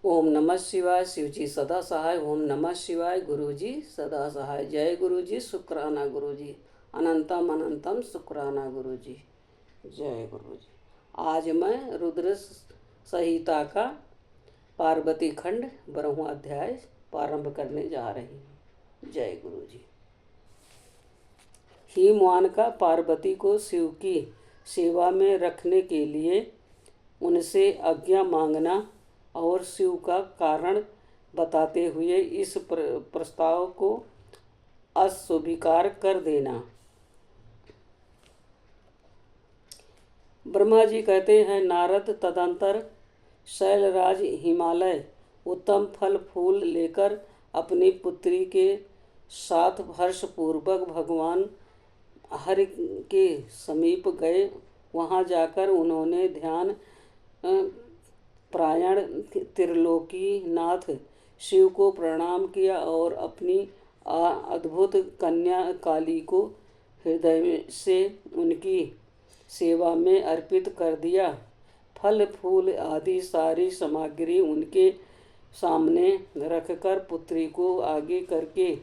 ओम नमः शिवाय। शिव जी सदा सहाय। ओम नमः शिवाय। गुरु जी सदा सहाय। जय गुरु जी। शुक्राना गुरु जी। अनंतम अनंतम शुक्राना गुरु जी। जय गुरु जी। आज मैं रुद्र संहिता का पार्वती खंड 12वां अध्याय प्रारंभ करने जा रही हूँ। जय गुरु जी। हिमवान का पार्वती को शिव की सेवा में रखने के लिए उनसे आज्ञा मांगना और शिव का कारण बताते हुए इस प्रस्ताव को अस्वीकार कर देना। ब्रह्मा जी कहते हैं, नारद तदंतर शैलराज हिमालय उत्तम फल फूल लेकर अपनी पुत्री के साथ हर्षपूर्वक भगवान हरि के समीप गए। वहां जाकर उन्होंने ध्यान प्रायण त्रिलोकीनाथ शिव को प्रणाम किया और अपनी अद्भुत कन्या काली को हृदय से उनकी सेवा में अर्पित कर दिया। फल फूल आदि सारी सामग्री उनके सामने रखकर पुत्री को आगे करके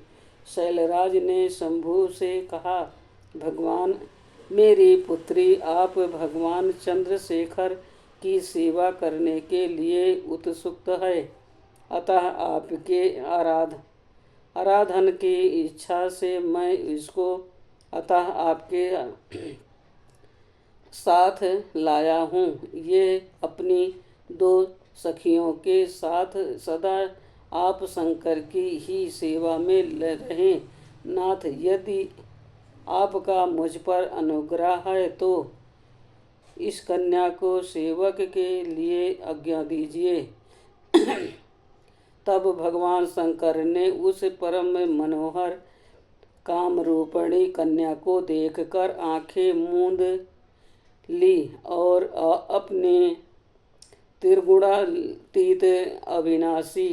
शैलराज ने शंभु से कहा, भगवान, मेरी पुत्री आप भगवान चंद्रशेखर की सेवा करने के लिए उत्सुक है, अतः आपके आराधन की इच्छा से मैं इसको अतः आपके साथ लाया हूँ। ये अपनी दो सखियों के साथ सदा आप शंकर की ही सेवा में रहें। नाथ, यदि आपका मुझ पर अनुग्रह है तो इस कन्या को सेवक के लिए आज्ञा दीजिए। तब भगवान शंकर ने उस परम मनोहर कामरूपिणी कन्या को देखकर आंखें मूंद ली और अपने त्रिगुणातीत अविनाशी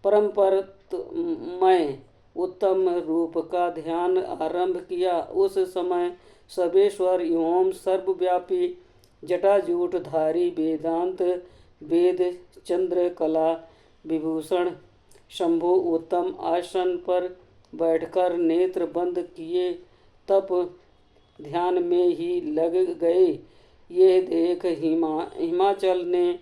परमपरमय उत्तम रूप का ध्यान आरंभ किया। उस समय सर्वेश्वर एवं सर्वव्यापी जटाजूटधारी वेदांत वेद चंद्र कला विभूषण शंभु उत्तम आसन पर बैठकर नेत्र बंद किए तप ध्यान में ही लग गए। ये देख हिमाचल ने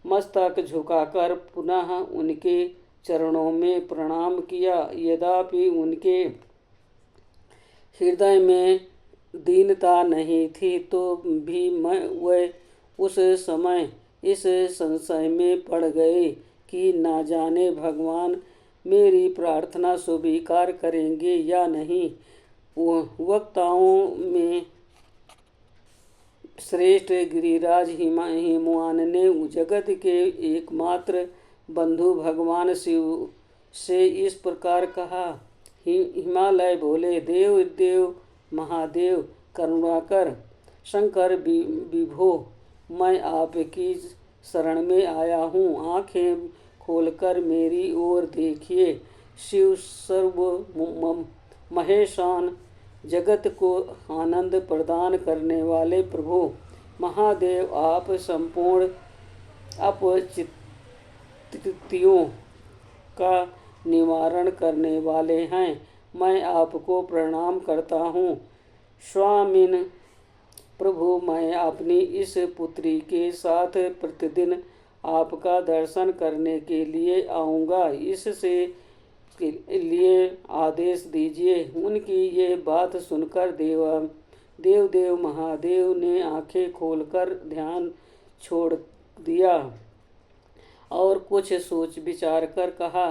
मस्तक झुकाकर पुनः उनके चरणों में प्रणाम किया। यद्यपि उनके हृदय में दीनता नहीं थी तो भी वह उस समय इस संशय में पड़ गए कि ना जाने भगवान मेरी प्रार्थना स्वीकार करेंगे या नहीं। वक्ताओं में श्रेष्ठ गिरिराज हिमवान ने जगत के एकमात्र बंधु भगवान शिव से इस प्रकार कहा, हिमालय बोले, देव देव महादेव करुणाकर शंकर विभो, मैं आपकी शरण में आया हूँ। आंखें खोलकर मेरी ओर देखिए। शिव सर्व महेशान जगत को आनंद प्रदान करने वाले प्रभु महादेव, आप संपूर्ण अपचितियों का निवारण करने वाले हैं। मैं आपको प्रणाम करता हूँ। स्वामिन प्रभु, मैं अपनी इस पुत्री के साथ प्रतिदिन आपका दर्शन करने के लिए आऊँगा, इससे के लिए आदेश दीजिए। उनकी ये बात सुनकर देव महादेव ने आंखें खोलकर ध्यान छोड़ दिया और कुछ सोच विचार कर कहा।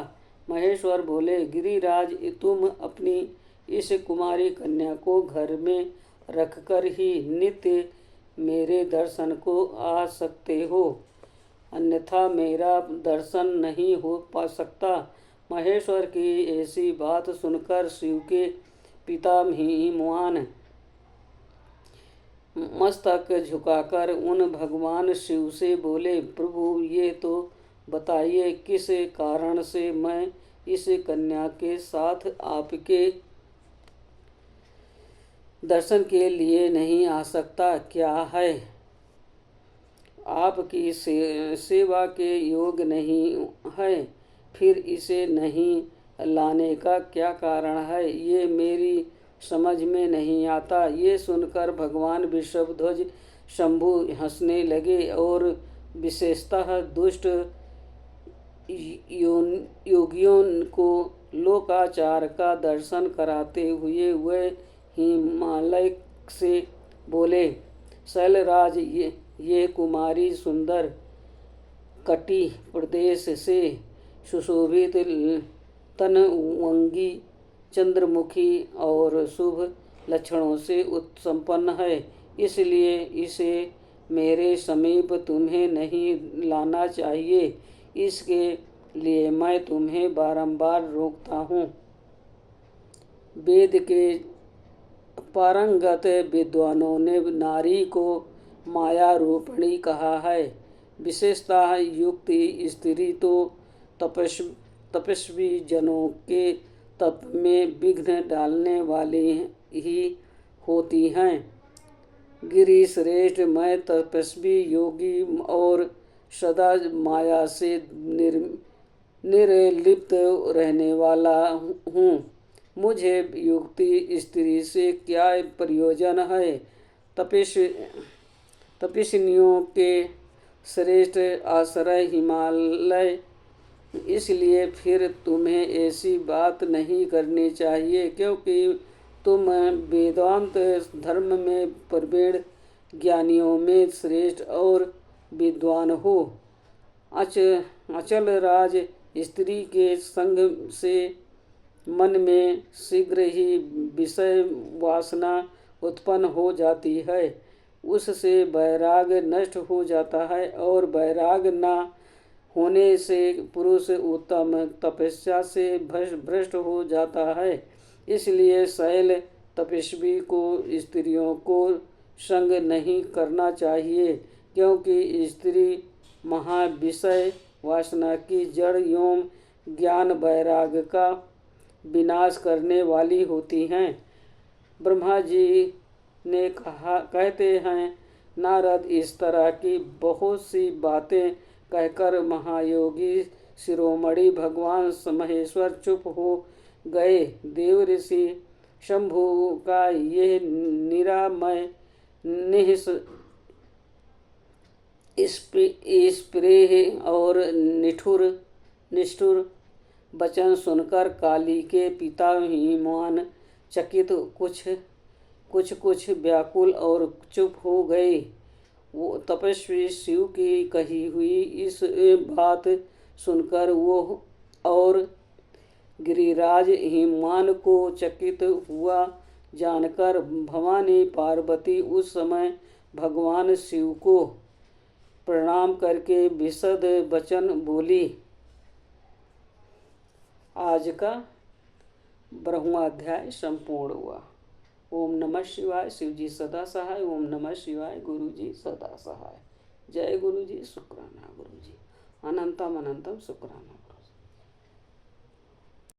महेश्वर बोले, गिरिराज, तुम अपनी इस कुमारी कन्या को घर में रखकर ही नित्य मेरे दर्शन को आ सकते हो, अन्यथा मेरा दर्शन नहीं हो पा सकता। महेश्वर की ऐसी बात सुनकर शिव के पिता हिमवान मस्तक झुकाकर उन भगवान शिव से बोले, प्रभु, ये तो बताइए किस कारण से मैं इस कन्या के साथ आपके दर्शन के लिए नहीं आ सकता, क्या है आपकी सेवा के योग नहीं है, फिर इसे नहीं लाने का क्या कारण है, ये मेरी समझ में नहीं आता। ये सुनकर भगवान वृषभध्वज शंभु हंसने लगे और विशेषतः दुष्ट योगियों को लोकाचार का दर्शन कराते हुए वह हिमालय से बोले, शैलराज, ये कुमारी सुंदर कटी प्रदेश से सुशोभित तनवंगी चंद्रमुखी और शुभ लक्षणों से उत्संपन्न है, इसलिए इसे मेरे समीप तुम्हें नहीं लाना चाहिए। इसके लिए मैं तुम्हें बारंबार रोकता हूँ। वेद के पारंगत विद्वानों ने नारी को माया रूपिणी कहा है। विशेषतः युक्ति स्त्री तो तपस्वी जनों के तप में विघ्न डालने वाली ही होती हैं। गिरिश्रेष्ठ, मैं तपस्वी योगी और सदा माया से निर्लिप्त रहने वाला हूँ। मुझे युक्ति स्त्री से क्या प्रयोजन है। तपस्वियों के श्रेष्ठ आश्रय हिमालय, इसलिए फिर तुम्हें ऐसी बात नहीं करनी चाहिए, क्योंकि तुम वेदांत धर्म में प्रवीण ज्ञानियों में श्रेष्ठ और विद्वान हो। अचल राज, स्त्री के संग से मन में शीघ्र ही विषय वासना उत्पन्न हो जाती है, उससे वैराग नष्ट हो जाता है और वैराग न होने से पुरुष उत्तम तपस्या से भ्रष्ट हो जाता है। इसलिए शैल तपस्वी को स्त्रियों को संग नहीं करना चाहिए, क्योंकि स्त्री महाविषय वासना की जड़ एवं ज्ञान वैराग का विनाश करने वाली होती हैं। ब्रह्मा जी ने कहते हैं, नारद इस तरह की बहुत सी बातें कहकर महायोगी शिरोमणि भगवान महेश्वर चुप हो गए। देव ऋषि शंभु का ये निरामय स्प्रेह और निष्ठुर वचन सुनकर काली के पिता हिमान चकित कुछ व्याकुल और चुप हो गए। वो तपस्वी शिव की कही हुई इस बात सुनकर वो और गिरिराज हिमान को चकित हुआ जानकर भवानी पार्वती उस समय भगवान शिव को प्रणाम करके विशद वचन बोली। आज का 12वां अध्याय संपूर्ण हुआ। ओम नमः शिवाय। शिव जी सदा सहाय। ओम नमः शिवाय। गुरु जी सदा सहाय। जय गुरु जी। शुक्राना गुरु जी। अनंतम अनंतम शुक्राना।